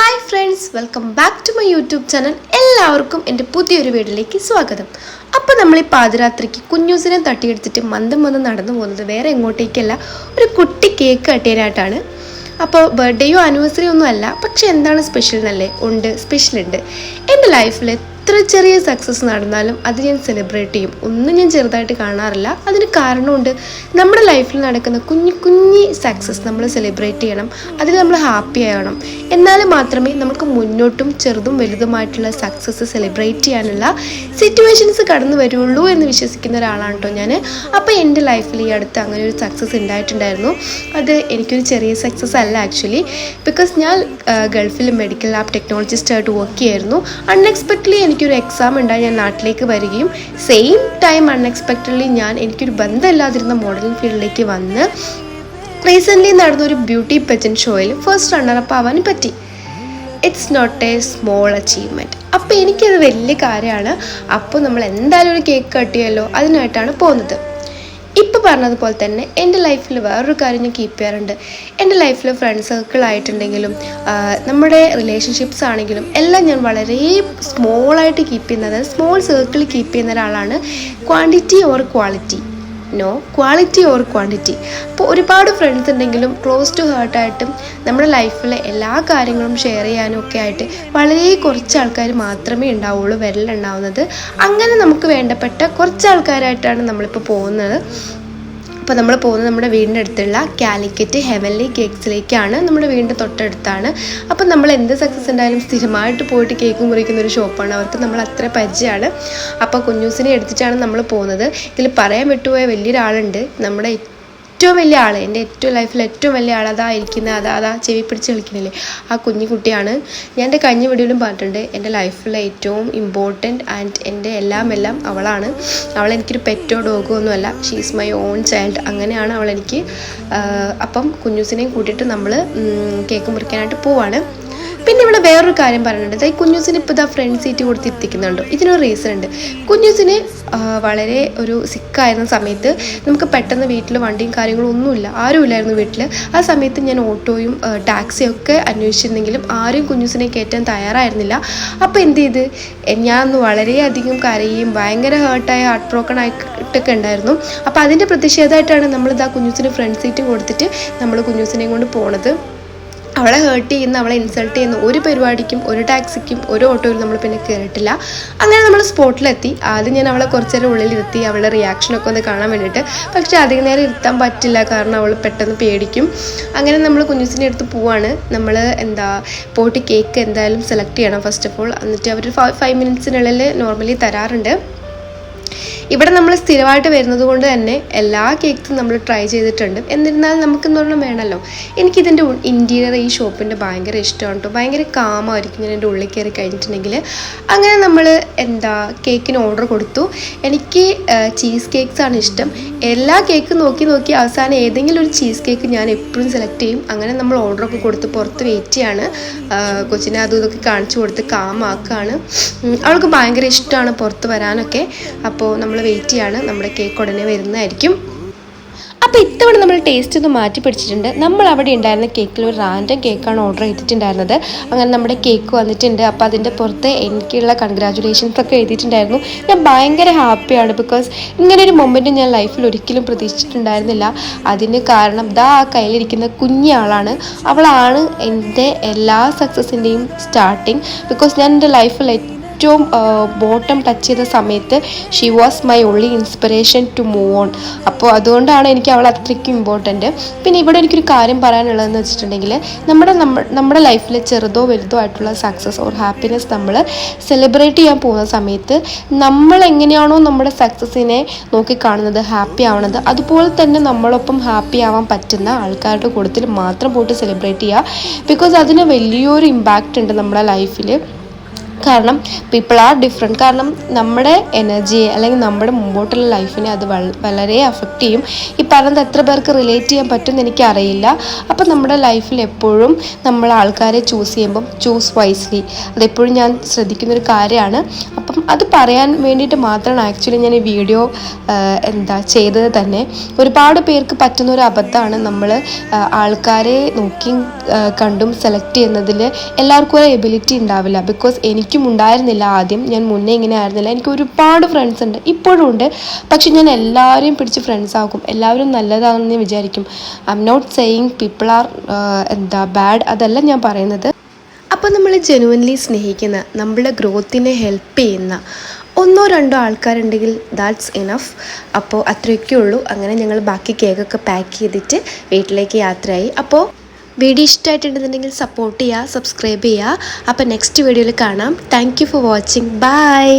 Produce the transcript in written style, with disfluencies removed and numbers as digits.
Hi friends, welcome back to my YouTube channel. എല്ലാവർക്കും എൻ്റെ പുതിയൊരു വീഡിയോയിലേക്ക് സ്വാഗതം. അപ്പോൾ നമ്മൾ ഈ പാതിരാത്രിക്ക് കുഞ്ഞൂസിനെ തട്ടിയെടുത്തിട്ട് മന്ദം നടന്നു പോകുന്നത് വേറെ എങ്ങോട്ടേക്കല്ല, ഒരു കുട്ടി കേക്ക് കട്ടിയാനായിട്ടാണ്. അപ്പോൾ ബർത്ത്ഡേയോ ആനിവേഴ്സറിയോ ഒന്നും അല്ല, പക്ഷെ എന്താണ് സ്പെഷ്യൽ എന്നല്ലേ? ഉണ്ട്, സ്പെഷ്യലുണ്ട്. എൻ്റെ ലൈഫിൽ എത്ര ചെറിയ സക്സസ് നടന്നാലും അത് ഞാൻ സെലിബ്രേറ്റ് ചെയ്യും. ഒന്നും ഞാൻ ചെറുതായിട്ട് കാണാറില്ല. അതിന് കാരണമുണ്ട്. നമ്മുടെ ലൈഫിൽ നടക്കുന്ന കുഞ്ഞി സക്സസ് നമ്മൾ സെലിബ്രേറ്റ് ചെയ്യണം, അതിൽ നമ്മൾ ഹാപ്പി ആവണം. എന്നാൽ മാത്രമേ നമുക്ക് മുന്നോട്ടും ചെറുതും വലുതുമായിട്ടുള്ള സക്സസ് സെലിബ്രേറ്റ് ചെയ്യാനുള്ള സിറ്റുവേഷൻസ് കടന്നു വരുള്ളൂ എന്ന് വിശ്വസിക്കുന്ന ഒരാളാണ് കേട്ടോ ഞാൻ. അപ്പോൾ എൻ്റെ ലൈഫിൽ ഈ അടുത്ത് അങ്ങനെ ഒരു സക്സസ് ഉണ്ടായിട്ടുണ്ടായിരുന്നു. അത് എനിക്കൊരു ചെറിയ സക്സസ് അല്ല ആക്ച്വലി. ബിക്കോസ് ഞാൻ ഗൾഫിൽ മെഡിക്കൽ ലാബ് ടെക്നോളജിസ്റ്റായിട്ട് വർക്ക് ചെയ്യായിരുന്നു. അൺഎക്സ്പെക്റ്റഡ്ലി എനിക്കൊരു എക്സാം ഉണ്ടായി ഞാൻ നാട്ടിലേക്ക് വരികയും സെയിം ടൈം അൺഎക്സ്പെക്റ്റഡ്ലി എനിക്കൊരു ബന്ധമില്ലാതിരുന്ന മോഡലിംഗ് ഫീൽഡിലേക്ക് വന്ന് റീസെൻ്റ്ലി നടന്നൊരു ബ്യൂട്ടി പെജൻറ്റ് ഷോയിൽ ഫസ്റ്റ് റണ്ണറപ്പ് ആവാനും പറ്റി. It's not a small achievement. അപ്പോൾ എനിക്കത് വലിയ കാര്യമാണ്. അപ്പോൾ നമ്മൾ എന്തായാലും ഒരു കേക്ക് കട്ട് ചെയ്യുമല്ലോ, അതിനായിട്ടാണ് പോകുന്നത്. ഇപ്പോൾ പറഞ്ഞതുപോലെ തന്നെ എൻ്റെ ലൈഫിൽ വേറൊരു കാര്യം ഞാൻ കീപ്പ് ചെയ്യാറുണ്ട്. എൻ്റെ ലൈഫിൽ ഫ്രണ്ട് സർക്കിളായിട്ടുണ്ടെങ്കിലും നമ്മുടെ റിലേഷൻഷിപ്സ് ആണെങ്കിലും എല്ലാം ഞാൻ വളരെ സ്മോളായിട്ട് കീപ്പ് ചെയ്യുന്നത്, സ്മോൾ സർക്കിൾ കീപ്പ് ചെയ്യുന്ന ഒരാളാണ്. Quantity or quality, no quality or quantity. അപ്പോൾ ഒരുപാട് ഫ്രണ്ട്സ് ഉണ്ടെങ്കിലും ക്ലോസ് ടു ഹേർട്ടായിട്ടും നമ്മുടെ ലൈഫിലെ എല്ലാ കാര്യങ്ങളും ഷെയർ ചെയ്യാനും ഒക്കെ ആയിട്ട് വളരെ കുറച്ച് ആൾക്കാർ മാത്രമേ ഉണ്ടാവുള്ളൂ, വിരലുണ്ടാവുന്നത്. അങ്ങനെ നമുക്ക് വേണ്ടപ്പെട്ട കുറച്ച് ആൾക്കാരായിട്ടാണ് നമ്മളിപ്പോൾ പോകുന്നത്. അപ്പോൾ നമ്മൾ പോകുന്നത് നമ്മുടെ വീടിൻ്റെ അടുത്തുള്ള കാലിക്കറ്റ് ഹെവൻലി കേക്ക്സിലേക്കാണ്. നമ്മുടെ വീടിൻ്റെ തൊട്ടടുത്താണ്. അപ്പം നമ്മൾ എന്ത് സക്സസ് ഉണ്ടായാലും സ്ഥിരമായിട്ട് പോയിട്ട് കേക്ക് മുറിക്കുന്ന ഒരു ഷോപ്പാണ്. അവർക്ക് നമ്മൾ അത്ര പരിചയമാണ്. അപ്പോൾ കുഞ്ഞൂസിനെ എടുത്തിട്ടാണ് നമ്മൾ പോകുന്നത്. ഇതിൽ പറയാൻ വിട്ടുപോയ വലിയൊരാളുണ്ട്, നമ്മുടെ ഏറ്റവും വലിയ ആൾ, എൻ്റെ ഏറ്റവും ലൈഫിൽ ഏറ്റവും വലിയ ആൾ അതാ ഇരിക്കുന്നത്, അതാ ചെവി പിടിച്ച് കളിക്കുന്നില്ലേ, ആ കുട്ടിയാണ്. ഞാൻ എൻ്റെ കഴിഞ്ഞ വീഡിയോയിലും പറഞ്ഞിട്ടുണ്ട്, എൻ്റെ ലൈഫിലെ ഏറ്റവും ഇമ്പോർട്ടൻറ്റ് ആൻഡ് എൻ്റെ എല്ലാം അവളാണ്. അവളെനിക്കൊരു പെറ്റോ ഡോഗോ ഒന്നുമല്ല, she is my own child. അങ്ങനെയാണ് അവളെനിക്ക്. അപ്പം കുഞ്ഞൂസിനെയും കൂട്ടിയിട്ട് നമ്മൾ കേക്ക് മുറിക്കാനായിട്ട് പോവാണ്. പിന്നെ ഇവിടെ വേറൊരു കാര്യം പറയുന്നുണ്ട്. ഈ കുഞ്ഞൂസിന് ഇപ്പോൾ ഇതാ ഫ്രണ്ട് സീറ്റ് കൊടുത്തിരിക്കുന്നുണ്ടോ? ഇതിനൊരു റീസൺ ഉണ്ട്. കുഞ്ഞൂസിന് വളരെ ഒരു സിക്കായിരുന്ന സമയത്ത് നമുക്ക് പെട്ടെന്ന് വീട്ടിൽ വണ്ടിയും കാര്യങ്ങളും ഒന്നുമില്ല, ആരുമില്ലായിരുന്നു വീട്ടിൽ. ആ സമയത്ത് ഞാൻ ഓട്ടോയും ടാക്സിയും ഒക്കെ അന്വേഷിച്ചിരുന്നെങ്കിലും ആരും കുഞ്ഞൂസിനെ കയറ്റാൻ തയ്യാറായിരുന്നില്ല. അപ്പോൾ എന്ത് ചെയ്ത് ഞാൻ ഒന്ന് വളരെയധികം കരയും, ഭയങ്കര ഹാർട്ട് ബ്രോക്കൺ ആയിട്ടൊക്കെ ഉണ്ടായിരുന്നു. അപ്പോൾ അതിൻ്റെ പ്രതിഷേധമായിട്ടാണ് നമ്മളിതാ കുഞ്ഞൂസിന് ഫ്രണ്ട് സീറ്റ് കൊടുത്തിട്ട് നമ്മൾ കുഞ്ഞൂസിനെയും കൊണ്ട് പോണത്. അവളെ ഹേർട്ട് ചെയ്യുന്ന, അവളെ ഇൻസൾട്ട് ചെയ്യുന്ന ഒരു പരിപാടിക്കും ഒരു ടാക്സിക്കും ഒരു ഓട്ടോയിലും നമ്മൾ പിന്നെ കയറിയിട്ടില്ല. അങ്ങനെ നമ്മൾ സ്പോട്ടിലെത്തി. ആദ്യം ഞാൻ അവളെ കുറച്ച് നേരം ഉള്ളിലിരുത്തി, അവളുടെ റിയാക്ഷനൊക്കെ ഒന്ന് കാണാൻ വേണ്ടിയിട്ട്. പക്ഷേ അധികം നേരം ഇരുത്താൻ പറ്റില്ല, കാരണം അവൾ പെട്ടെന്ന് പേടിക്കും. അങ്ങനെ നമ്മൾ കുഞ്ഞൂസിനെ എടുത്ത് പോവാണ്. നമ്മൾ പോയിട്ട് കേക്ക് എന്തായാലും സെലക്ട് ചെയ്യണം ഫസ്റ്റ് ഓഫ് ഓൾ. എന്നിട്ട് അവർ 5 മിനിറ്റ്സിനുള്ളിൽ നോർമലി തരാറുണ്ട്. ഇവിടെ നമ്മൾ സ്ഥിരമായിട്ട് വരുന്നത് കൊണ്ട് തന്നെ എല്ലാ കേക്ക്സും നമ്മൾ ട്രൈ ചെയ്തിട്ടുണ്ട്. എന്നിരുന്നാലും നമുക്കെന്ന് പറഞ്ഞാൽ വേണമല്ലോ. എനിക്കിതിൻ്റെ ഇൻറ്റീരിയർ ഈ ഷോപ്പിൻ്റെ ഭയങ്കര ഇഷ്ടമാണ് കേട്ടോ. ഭയങ്കര കാമായിരിക്കും ഞാൻ എൻ്റെ ഉള്ളിൽ കയറി കഴിഞ്ഞിട്ടുണ്ടെങ്കിൽ. അങ്ങനെ നമ്മൾ കേക്കിന് ഓർഡർ കൊടുത്തു. എനിക്ക് ചീസ് കേക്ക്സാണ് ഇഷ്ടം. എല്ലാ കേക്കും നോക്കി അവസാനം ഏതെങ്കിലും ഒരു ചീസ് കേക്ക് ഞാൻ എപ്പോഴും സെലക്ട് ചെയ്യും. അങ്ങനെ നമ്മൾ ഓർഡറൊക്കെ കൊടുത്ത് പുറത്ത് വെയിറ്റ് ചെയ്യാണ്. കൊച്ചിനെ അതും ഇതൊക്കെ കാണിച്ചു കൊടുത്ത് കാമാക്കുകയാണ്. അവൾക്ക് ഭയങ്കര ഇഷ്ടമാണ് പുറത്ത് വരാനൊക്കെ. അപ്പോൾ നമ്മൾ വെയിറ്റ് ചെയ്യാണ്. നമ്മുടെ കേക്ക് ഉടനെ വരുന്നതായിരിക്കും. അപ്പോൾ ഇത്തവണ നമ്മൾ ടേസ്റ്റ് ഒന്ന് മാറ്റി പിടിച്ചിട്ടുണ്ട്. നമ്മൾ അവിടെ ഉണ്ടായിരുന്ന കേക്കിൽ ഒരു റാൻഡം കേക്കാണ് ഓർഡർ ചെയ്തിട്ടുണ്ടായിരുന്നത്. അങ്ങനെ നമ്മുടെ കേക്ക് വന്നിട്ടുണ്ട്. അപ്പോൾ അതിൻ്റെ പുറത്ത് എനിക്കുള്ള കൺഗ്രാജുലേഷൻസ് ഒക്കെ എഴുതിയിട്ടുണ്ടായിരുന്നു. ഞാൻ ഭയങ്കര ഹാപ്പിയാണ്. ബിക്കോസ് ഇങ്ങനൊരു മൊമെൻറ്റ് ഞാൻ ലൈഫിൽ ഒരിക്കലും പ്രതീക്ഷിച്ചിട്ടുണ്ടായിരുന്നില്ല. അതിന് കാരണം ആ കയ്യിലിരിക്കുന്ന കുഞ്ഞാളാണ്. അവളാണ് എൻ്റെ എല്ലാ സക്സസിൻ്റെയും സ്റ്റാർട്ടിങ്. ബിക്കോസ് ഞാൻ എൻ്റെ ലൈഫിൽ ഏറ്റവും ബോട്ടം ടച്ച് ചെയ്ത സമയത്ത് she was my only inspiration to move on. അപ്പോൾ അതുകൊണ്ടാണ് എനിക്ക് അവൾ അത്രയ്ക്കും ഇമ്പോർട്ടൻറ്റ്. പിന്നെ ഇവിടെ എനിക്കൊരു കാര്യം പറയാനുള്ളതെന്ന് വെച്ചിട്ടുണ്ടെങ്കിൽ, നമ്മുടെ ലൈഫിൽ ചെറുതോ വലുതോ ആയിട്ടുള്ള സക്സസ് ഓർ ഹാപ്പിനെസ് നമ്മൾ സെലിബ്രേറ്റ് ചെയ്യാൻ പോകുന്ന സമയത്ത് നമ്മൾ എങ്ങനെയാണോ നമ്മുടെ സക്സസ്സിനെ നോക്കിക്കാണുന്നത്, ഹാപ്പി ആവണത്, അതുപോലെ തന്നെ നമ്മളൊപ്പം ഹാപ്പി ആവാൻ പറ്റുന്ന ആൾക്കാരുടെ കൂട്ടത്തിൽ മാത്രം പോയിട്ട് സെലിബ്രേറ്റ് ചെയ്യുക. ബിക്കോസ് അതിന് വലിയൊരു ഇമ്പാക്റ്റ് ഉണ്ട് നമ്മുടെ ലൈഫിൽ. കാരണം പീപ്പിൾ ആർ ഡിഫറെൻറ്റ്. കാരണം നമ്മുടെ എനർജിയെ അല്ലെങ്കിൽ നമ്മുടെ മുമ്പോട്ടുള്ള ലൈഫിനെ അത് വളരെ അഫക്റ്റ് ചെയ്യും. ഈ പറഞ്ഞത് എത്ര പേർക്ക് റിലേറ്റ് ചെയ്യാൻ പറ്റുമെന്ന് എനിക്കറിയില്ല. അപ്പോൾ നമ്മുടെ ലൈഫിൽ എപ്പോഴും നമ്മൾ ആൾക്കാരെ ചൂസ് ചെയ്യുമ്പം ചൂസ് വൈസ്ലി, അതെപ്പോഴും ഞാൻ ശ്രദ്ധിക്കുന്നൊരു കാര്യമാണ്. അപ്പോൾ അപ്പം അത് പറയാൻ വേണ്ടിയിട്ട് മാത്രമാണ് ആക്ച്വലി ഞാൻ ഈ വീഡിയോ ചെയ്തത് തന്നെ. ഒരുപാട് പേർക്ക് പറ്റുന്ന ഒരു അബദ്ധമാണ് നമ്മൾ ആൾക്കാരെ നോക്കി കണ്ടും സെലക്ട് ചെയ്യുന്നതിൽ എല്ലാവർക്കും ഒരു എബിലിറ്റി ഉണ്ടാവില്ല. ബിക്കോസ് എനിക്കും ഉണ്ടായിരുന്നില്ല ആദ്യം, ഞാൻ മുന്നേ ഇങ്ങനെ ആയിരുന്നില്ല. എനിക്ക് ഒരുപാട് ഫ്രണ്ട്സ് ഉണ്ട്, ഇപ്പോഴും ഉണ്ട്. പക്ഷെ ഞാൻ എല്ലാവരെയും പിടിച്ച് ഫ്രണ്ട്സ് ആക്കും, എല്ലാവരും നല്ലതാണെന്ന് വിചാരിക്കും. I'm not saying people are bad, അതല്ല ഞാൻ പറയുന്നത്. അപ്പോൾ നമ്മൾ ജെനുവൻലി സ്നേഹിക്കുന്ന, നമ്മളുടെ ഗ്രോത്തിനെ ഹെൽപ്പ് ചെയ്യുന്ന ഒന്നോ രണ്ടോ ആൾക്കാരുണ്ടെങ്കിൽ ദാറ്റ്സ് ഇനഫ്. അപ്പോൾ അത്രയൊക്കെ ഉള്ളൂ. അങ്ങനെ ഞങ്ങൾ ബാക്കി കേക്കൊക്കെ പാക്ക് ചെയ്തിട്ട് വീട്ടിലേക്ക് യാത്രയായി. അപ്പോൾ വീഡിയോ ഇഷ്ടമായിട്ടുണ്ടെന്നുണ്ടെങ്കിൽ സപ്പോർട്ട് ചെയ്യുക, സബ്സ്ക്രൈബ് ചെയ്യുക. അപ്പോൾ നെക്സ്റ്റ് വീഡിയോയിൽ കാണാം. Thank you for watching. By.